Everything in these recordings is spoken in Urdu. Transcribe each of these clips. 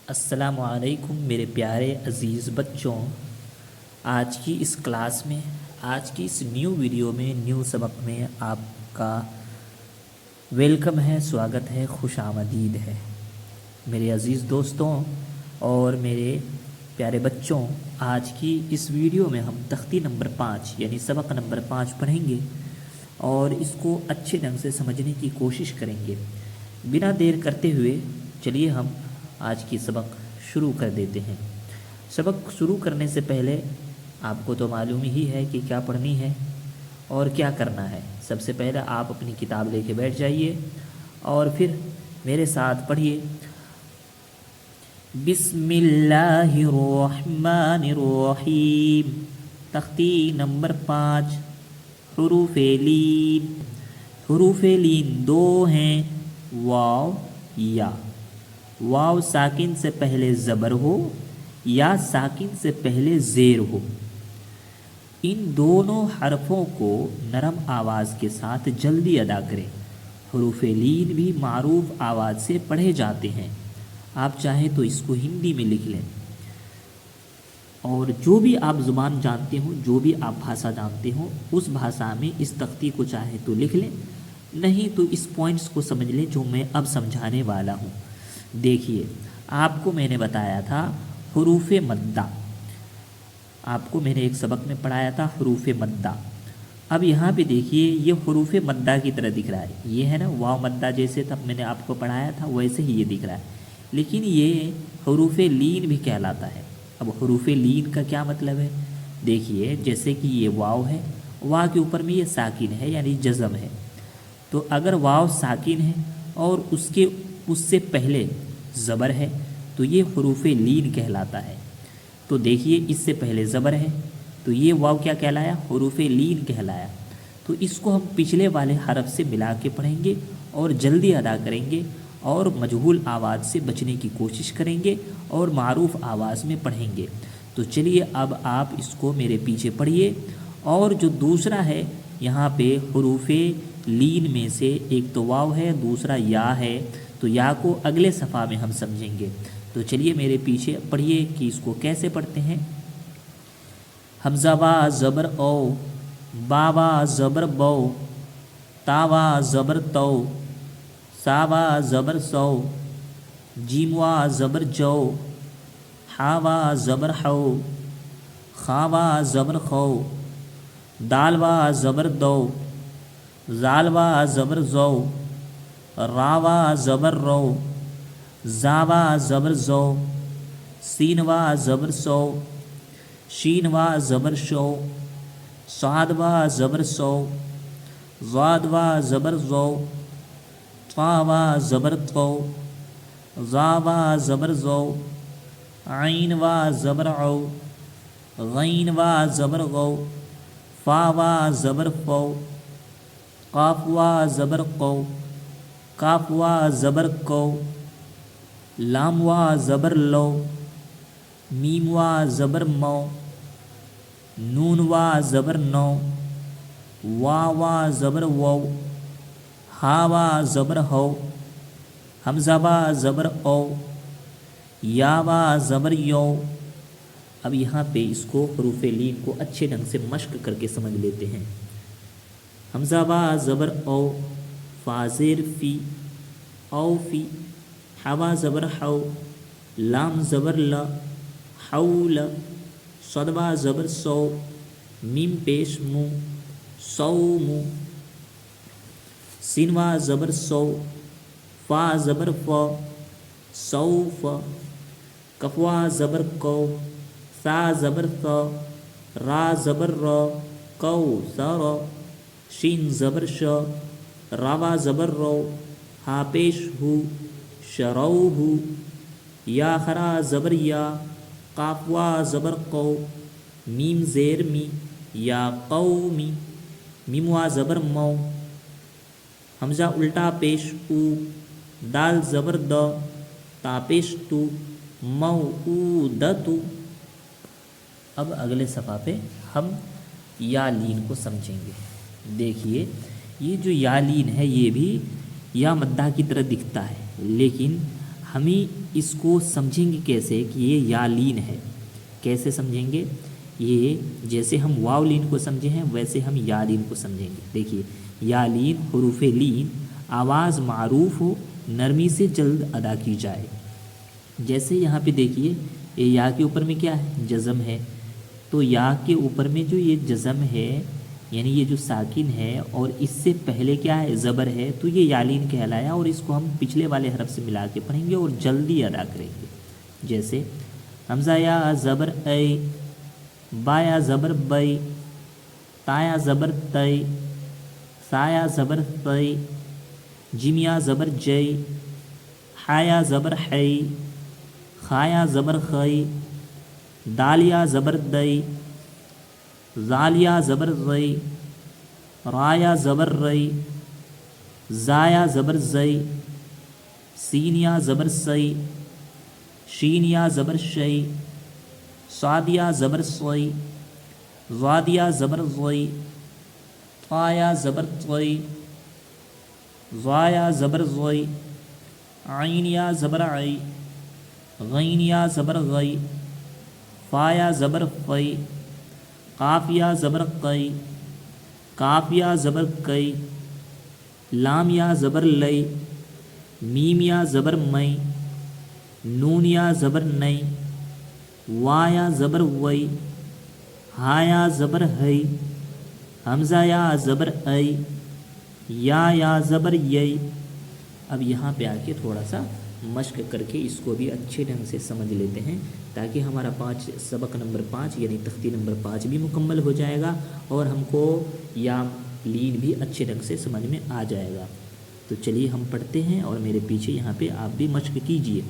السلام علیکم میرے پیارے عزیز بچوں، آج کی اس کلاس میں، آج کی اس نیو ویڈیو میں، نیو سبق میں آپ کا ویلکم ہے، سواگت ہے، خوش آمدید ہے میرے عزیز دوستوں اور میرے پیارے بچوں۔ آج کی اس ویڈیو میں ہم تختی نمبر 5 یعنی سبق نمبر 5 پڑھیں گے اور اس کو اچھے ڈھنگ سے سمجھنے کی کوشش کریں گے۔ بنا دیر کرتے ہوئے چلیے ہم آج کی سبق شروع کر دیتے ہیں۔ سبق شروع کرنے سے پہلے آپ کو تو معلوم ہی ہے کہ کیا پڑھنی ہے اور کیا کرنا ہے۔ سب سے پہلے آپ اپنی کتاب لے کے بیٹھ جائیے اور پھر میرے ساتھ پڑھیے۔ بسم اللہ الرحمن الرحیم۔ تختی نمبر 5 حروف لین۔ حروف لین دو ہیں، واو یا۔ واو ساکن سے پہلے زبر ہو یا ساکن سے پہلے زیر ہو۔ ان دونوں حرفوں کو نرم آواز کے ساتھ جلدی ادا کریں۔ حروف لین بھی معروف آواز سے پڑھے جاتے ہیں، آپ چاہیں تو اس کو ہندی میں لکھ لیں اور جو بھی آپ زبان جانتے ہوں، جو بھی آپ بھاشا جانتے ہوں، اس بھاشا میں اس تختی کو چاہے تو لکھ لیں، نہیں تو اس پوائنٹس کو سمجھ لیں جو میں اب سمجھانے والا ہوں۔ دیکھیے، آپ کو میں نے بتایا تھا حروف مدہ، آپ کو میں نے ایک سبق میں پڑھایا تھا حروف مدہ۔ اب یہاں پہ دیکھیے، یہ حروف مدہ کی طرح دکھ رہا ہے، یہ ہے نا واو مدہ، جیسے تب میں نے آپ کو پڑھایا تھا ویسے ہی یہ دکھ رہا ہے، لیکن یہ حروف لین بھی کہلاتا ہے۔ اب حروف لین کا کیا مطلب ہے؟ دیکھیے، جیسے کہ یہ واو ہے، واو کے اوپر میں یہ ساکن ہے یعنی جزم ہے، تو اگر واو ساکن ہے اور اس سے پہلے زبر ہے تو یہ حروف لین کہلاتا ہے۔ تو دیکھیے، اس سے پہلے زبر ہے تو یہ واو کیا کہلایا؟ حروف لین کہلایا۔ تو اس کو ہم پچھلے والے حرف سے ملا کے پڑھیں گے اور جلدی ادا کریں گے اور مجہول آواز سے بچنے کی کوشش کریں گے اور معروف آواز میں پڑھیں گے۔ تو چلیے اب آپ اس کو میرے پیچھے پڑھیے۔ اور جو دوسرا ہے، یہاں پہ حروف لین میں سے ایک تو واو ہے، دوسرا یا ہے، تو یا کو اگلے صفحہ میں ہم سمجھیں گے۔ تو چلیے میرے پیچھے پڑھیے کہ اس کو کیسے پڑھتے ہیں۔ حمزہ وا زبر او، باوا زبر بو، تاوا زبر تو، ساوا زبر سو، جیموا زبر جو، حاوا زبر حو، خاوا زبر خو، دالوا زبر دو، زالوا زبر زو، راوا زبر رو، زاوا زبر زو، سینوا زبر سو، شینوا زبر شو، صادوا زبر سو، زادوا زبر زو، طاوا زبر تو، زاوا زبر زو، عینوا زبر عو، غینوا زبر غو، فاوا زبر فو، قافوا زبر قو، کافوا زبر کو، لاموا زبر لو، میموا زبر مو، نونوا زبر نو، واوا زبر وو، ہاوا زبر ہو، حمزہ با زبر او، یاوا زبر یو۔ اب یہاں پہ اس کو حروف لین کو اچھے ڈھنگ سے مشق کر کے سمجھ لیتے ہیں۔ حمزہ با زبر او، فا زیر فی، او فی، حوا زبر حو، لام زبر لا، حول، صدوا زبر سو، میم پیش مو، سومو، سینوا زبر سو، فا زبر فا، سوف، کفوا زبر کو، سا زبر سا، را زبر را، کو سارا، شین زبر شا، راوا زبر رو، ہا پیش ہو، شرو ہو، یا خرا زبر یا، قافوا زبر قو، میم زیر می، یا قومی، میموا زبر مو، حمزہ الٹا پیش او، دال زبر دا، تا پیش تو، موعودتو۔ اب اگلے صفحہ پہ ہم یا لین کو سمجھیں گے۔ دیکھیے، یہ جو یا لین ہے یہ بھی یا مدہ کی طرح دکھتا ہے، لیکن ہمیں اس کو سمجھیں گے کیسے کہ یہ یا لین ہے. کیسے سمجھیں گے؟ یہ جیسے ہم واو لین کو سمجھے ہیں ویسے ہم یا لین کو سمجھیں گے. دیکھیے یا لین حروف لین آواز معروف ہو نرمی سے جلد ادا کی جائے. جیسے یہاں پہ دیکھیے یہ یا کے اوپر میں کیا ہے؟ جزم ہے. تو یا کے اوپر میں جو یہ جزم ہے یعنی یہ جو ساکن ہے اور اس سے پہلے کیا ہے؟ زبر ہے. تو یہ یالین کہلایا اور اس کو ہم پچھلے والے حرف سے ملا کے پڑھیں گے اور جلدی ادا کریں گے. جیسے حمزہ یا زبر اے، با یا زبر بئی، تا یا زبر تئی، سا یا زبر تئی، جیم یا زبر جئی، حا یا زبر حی، خا یا زبر خی، دال یا زبر دئی، زال یا زبر زئی، را یا زبر رئی، زا یا زبر زئی، سین یا زبر سی، شین یا زبر شئی، صاد یا زبر صی، ضاد یا زبر ضی، طا یا زبر طی، ضا یا زبر ضی، عین یا زبر عی، غین یا زبر غی، فا یا زبر فی، قاف یا زبر قی، کاف یا زبر کئی، لام یا زبر لئی، میم یا زبر مئی، نون یا زبر نئی، وا یا زبر وئی، ہا یا زبر ہئی، حمزہ یا زبر ای، یا زبر یئی. اب یہاں پہ آ کے تھوڑا سا مشق کر کے اس کو بھی اچھے ڈھنگ سے سمجھ لیتے ہیں تاکہ ہمارا سبق نمبر 5 یعنی تختی نمبر 5 بھی مکمل ہو جائے گا اور ہم کو یا لین بھی اچھے ڈھنگ سے سمجھ میں آ جائے گا. تو چلیے ہم پڑھتے ہیں اور میرے پیچھے یہاں پہ آپ بھی مشق کیجئے.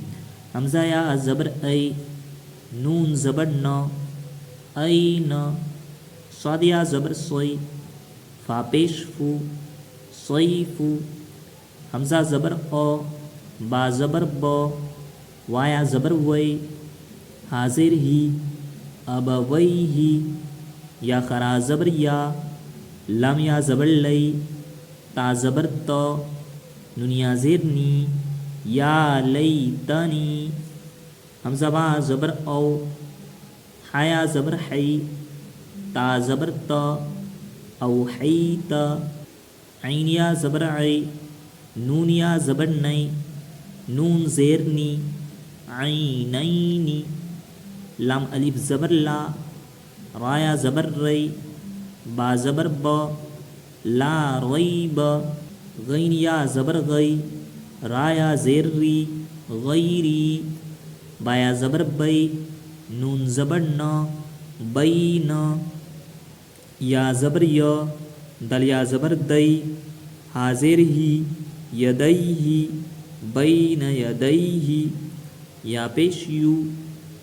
حمزہ یا زبر ای، نون زبر نو، این، صاد یا زبر سوئی، فا پیش فو، سوئی فو، حمزہ زبر او، با زبر بو، وا یا زبر وئی، حاضر ہی، ابوئی ہی، یا خرا زبر یا، لام یا زبر لئی، تا زبر تو، نون یا زیر نی، یا لئی تنی، حمزہ با زبر او، حا یا زبر حی، تا زبر تا، او حی تا، عین یا زبر عی، نون یا زبر نئی، نون زیر نی، عینینی، لام الف زبر لا، را یا زبر ری، با زبر با، لا ریب، غین یا زبر غی، را یا زیر ری، غیری، با یا زبر بئی، نون زبر نا، بین، یا زبر یا، دل یا زبر دئی، حاضر ہی، یدیہ، بین یدیہ، یا پیش یو،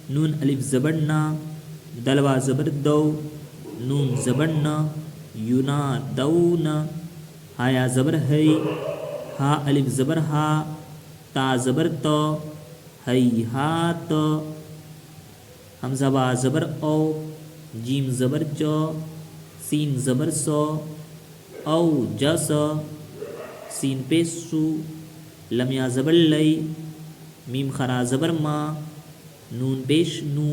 نون الف زبر نا، دلوا زبر دو، نون زبر نا، یونا دونا، ہا یا زبر ہے، ہا الف زبر ہا، تا زبر تو، ہی ہات، حمزہ با زبر او، جیم زبر چو، سین زبر سو، او جس، سین پیش سو، لم یا زبر لئی، میم خرا زبر ما، نون پیش نو،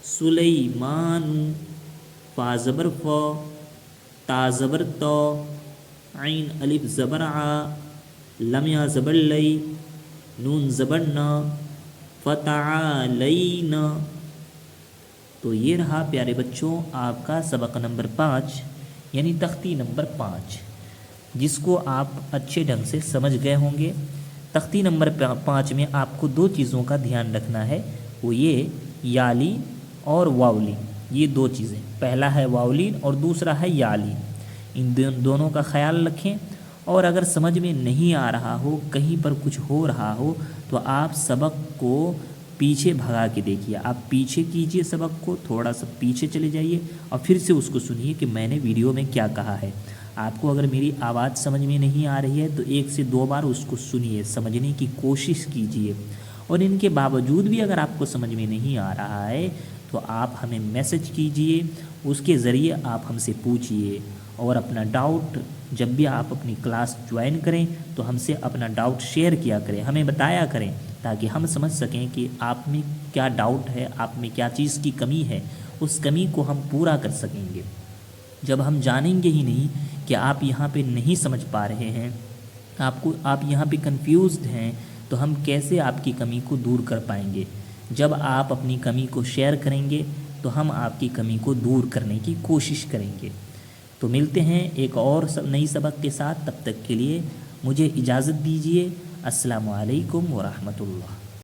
سلیمانو، فا زبر فو، تا زبر تو، عین الف زبر عا، لم یا زبر لئی، نون زبر نا، فتعالین. تو یہ رہا پیارے بچوں آپ کا سبق نمبر 5 یعنی تختی نمبر 5 جس کو آپ اچھے ڈھنگ سے سمجھ گئے ہوں گے. تختی نمبر 5 میں آپ کو 2 چیزوں کا دھیان رکھنا ہے، وہ یہ یالین اور واولین. یہ 2 چیزیں، پہلا ہے واولین اور دوسرا ہے یالین. ان دونوں کا خیال رکھیں اور اگر سمجھ میں نہیں آ رہا ہو، کہیں پر کچھ ہو رہا ہو تو آپ سبق کو پیچھے بھگا کے دیکھیے. آپ پیچھے کیجئے سبق کو، تھوڑا سا پیچھے چلے جائیے اور پھر سے اس کو سنیے کہ میں نے ویڈیو میں کیا کہا ہے. آپ کو اگر میری آواز سمجھ میں نہیں آ رہی ہے تو 1 سے 2 بار اس کو سنیے، سمجھنے کی کوشش کیجئے. اور ان کے باوجود بھی اگر آپ کو سمجھ میں نہیں آ رہا ہے تو آپ ہمیں میسج کیجئے، اس کے ذریعے آپ ہم سے پوچھئے اور اپنا ڈاؤٹ جب بھی آپ اپنی کلاس جوائن کریں تو ہم سے اپنا ڈاؤٹ شیئر کیا کریں، ہمیں بتایا کریں، تاکہ ہم سمجھ سکیں کہ آپ میں کیا ڈاؤٹ ہے، آپ میں کیا چیز کی کمی ہے، اس کمی کو ہم پورا کر سکیں گے۔ جب ہم جانیں گے ہی نہیں کہ آپ یہاں پہ نہیں سمجھ پا رہے ہیں، آپ یہاں پہ کنفیوزڈ ہیں، تو ہم کیسے آپ کی کمی کو دور کر پائیں گے؟ جب آپ اپنی کمی کو شیئر کریں گے تو ہم آپ کی کمی کو دور کرنے کی کوشش کریں گے۔ تو ملتے ہیں ایک اور نئی سبق کے ساتھ، تب تک کے لیے مجھے اجازت دیجیے۔ السلام علیکم ورحمۃ اللہ۔